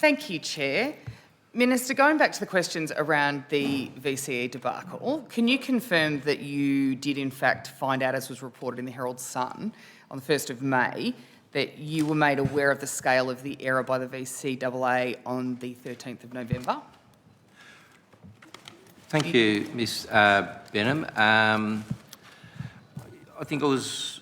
Thank you, Chair. Minister, going back to the questions around the VCE debacle, can you confirm that you did in fact find out, as was reported in the Herald Sun on the 1st of May, that you were made aware of the scale of the error by the VCAA on the 13th of November? Thank you, Ms Benham. I think it was...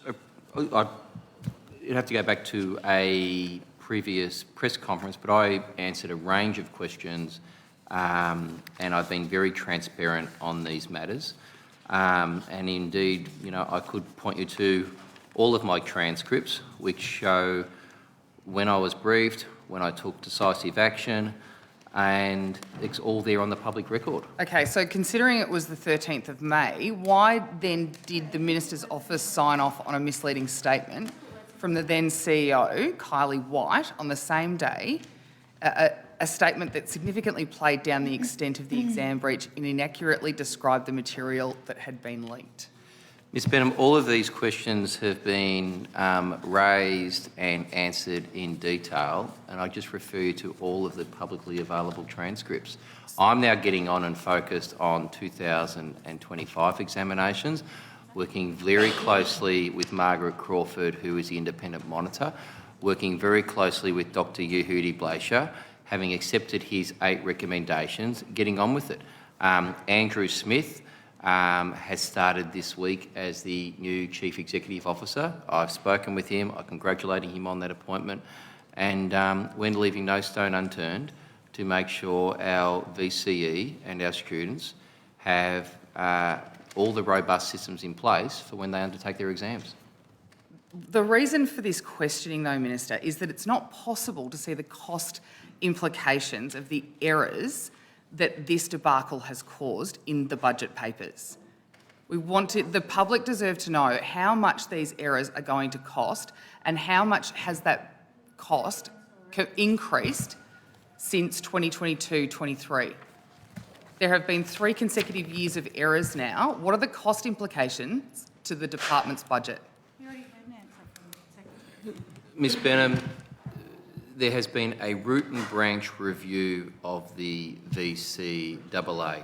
you'd have to go back to a previous press conference, but I answered a range of questions and I've been very transparent on these matters. And indeed, you know, I could point you to all of my transcripts which show when I was briefed, when I took decisive action, and it's all there on the public record. Okay, so considering it was the 13th of May, why then did the Minister's office sign off on a misleading statement from the then CEO, Kylie White, on the same day, a statement that significantly played down the extent of the exam breach and inaccurately described the material that had been leaked? Ms Benham, all of these questions have been raised and answered in detail, and I just refer you to all of the publicly available transcripts. I'm now getting on and focused on 2025 examinations, working very closely with Margaret Crawford, who is the independent monitor, working very closely with Dr Yehudi Blacher, having accepted his 8 recommendations, getting on with it. Andrew Smith has started this week as the new Chief Executive Officer. I've spoken with him, I'm congratulating him on that appointment, and we're leaving no stone unturned to make sure our VCE and our students have all the robust systems in place for when they undertake their exams. The reason for this questioning, though, Minister, is that it's not possible to see the cost implications of the errors that this debacle has caused in the budget papers. The public deserve to know how much these errors are going to cost and how much has that cost increased since 2022-23. There have been 3 consecutive years of errors now. What are the cost implications to the department's budget? You already had an answer from the Secretary. Ms Benham, there has been a root and branch review of the VCAA.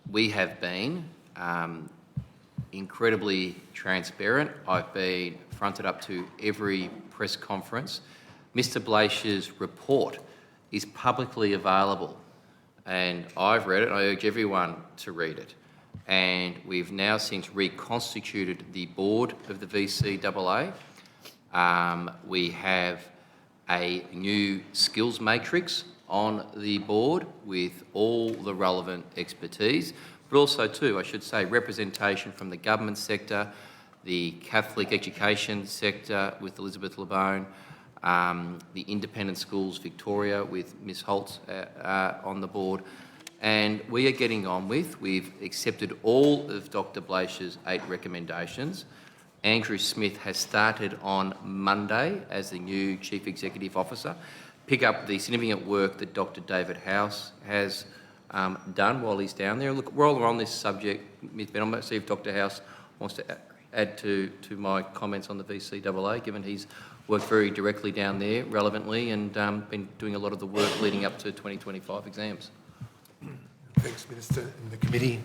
We have been incredibly transparent. I've been fronted up to every press conference. Mr Blacher's report is publicly available, and I've read it, and I urge everyone to read it. And we've now since reconstituted the board of the VCAA. We have a new skills matrix on the board with all the relevant expertise, but also too, I should say, representation from the government sector, the Catholic education sector with Elizabeth Labone, the Independent Schools Victoria with Ms Holtz on the board. And we are getting on with, we've accepted all of Dr Blacher's 8 recommendations. Andrew Smith has started on Monday as the new Chief Executive Officer, pick up the significant work that Dr David House has done while he's down there. Look, while we're on this subject, Ms Benham, I'm going to see if Dr House wants to add to my comments on the VCAA, given he's worked very directly down there, relevantly, and been doing a lot of the work leading up to 2025 exams. Thanks, Minister, and the committee.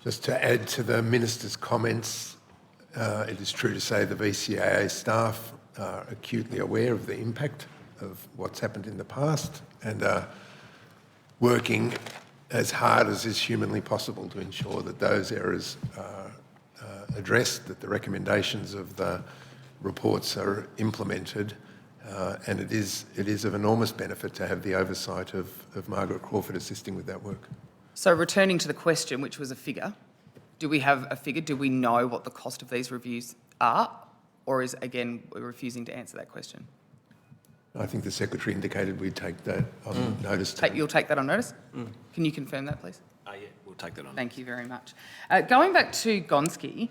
Just to add to the Minister's comments, it is true to say the VCAA staff are acutely aware of the impact of what's happened in the past and are working as hard as is humanly possible to ensure that those errors are addressed, that the recommendations of the reports are implemented, and it is of enormous benefit to have the oversight of Margaret Crawford assisting with that work. So returning to the question, which was a figure, do we have a figure? Do we know what the cost of these reviews are? Or is, again, we're refusing to answer that question? I think the Secretary indicated we'd take that on notice. You'll take that on notice? Can you confirm that, please? Yeah, we'll take that on. Thank you very much. Going back to Gonski,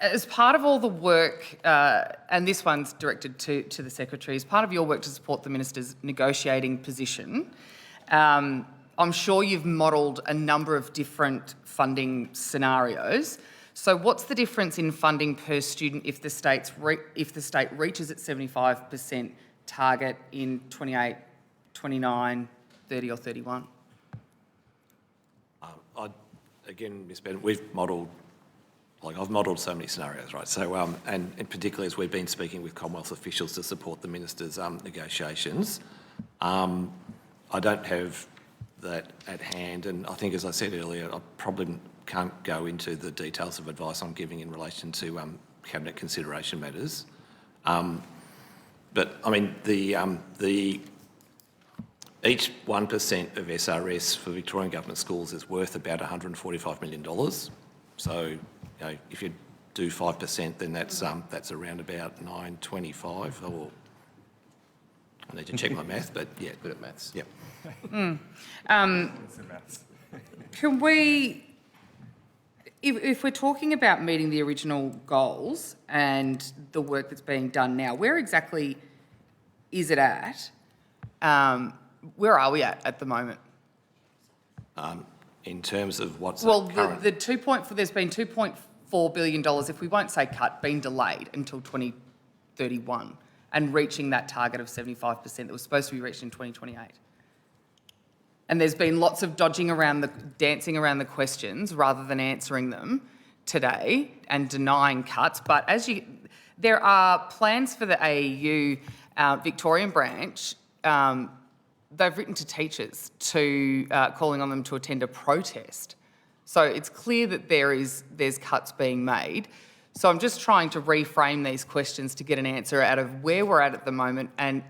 as part of all the work, and this one's directed to the Secretary, as part of your work to support the Minister's negotiating position, I'm sure you've modelled a number of different funding scenarios. So what's the difference in funding per student if the state reaches its 75% target in 28, 29, 30 or 31? Again, Ms. Bennett, we've modelled, I've modelled so many scenarios, right? So, and particularly as we've been speaking with Commonwealth officials to support the minister's negotiations, I don't have that at hand, and I think, as I said earlier, I probably can't go into the details of advice I'm giving in relation to cabinet consideration matters. But I mean, each 1% of SRS for Victorian government schools is worth about $145 million. So, you know, if you do 5%, then that's around about 925. Or I need to check my math, but yeah, Good at maths. yep. Can we, if we're talking about meeting the original goals and the work that's being done now, where exactly is it at? Where are we at the moment? In terms of what's Well, current, there's been $2.4 billion, if we won't say cut, been delayed until 2031 and reaching that target of 75% that was supposed to be reached in 2028. And there's been lots of dancing around the questions rather than answering them today and denying cuts. But there are plans for the AEU Victorian branch. They've written to teachers calling on them to attend a protest. So it's clear that there's cuts being made. So I'm just trying to reframe these questions to get an answer out of where we're at the moment, and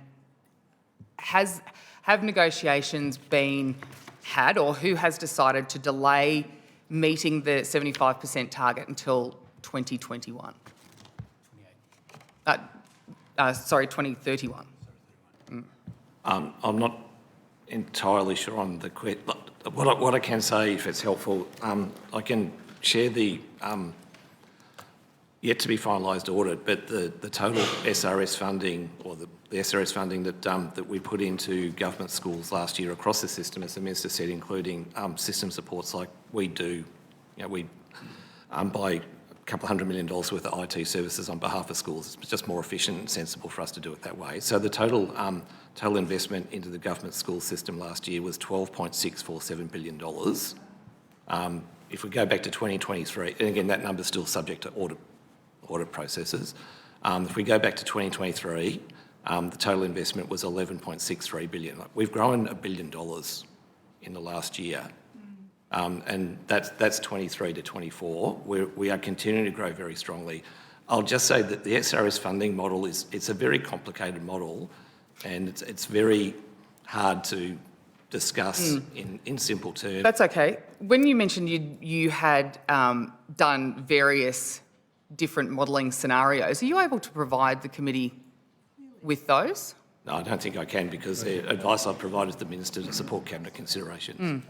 have negotiations been had, or who has decided to delay meeting the 75% target until 2021? 2031. I'm not entirely sure on the question. What I can say, if it's helpful, I can share the yet to be finalised audit, but the total SRS funding, or the SRS funding that we put into government schools last year across the system, as the Minister said, including system supports like we do, you know, we buy a couple of $100 million worth of IT services on behalf of schools. It's just more efficient and sensible for us to do it that way. So the total investment into the government school system last year was $12.647 billion. If we go back to 2023, and again, that number's still subject to audit processes. If we go back to 2023, the total investment was $11.63 billion. We've grown $1 billion in the last year. And that's 23 to 24. We are continuing to grow very strongly. I'll just say that the SRS funding model it's a very complicated model, and it's very hard to discuss in simple terms. That's okay. When you mentioned you had done various different modelling scenarios, are you able to provide the committee with those? No, I don't think I can, because the advice I've provided the Minister to support cabinet consideration.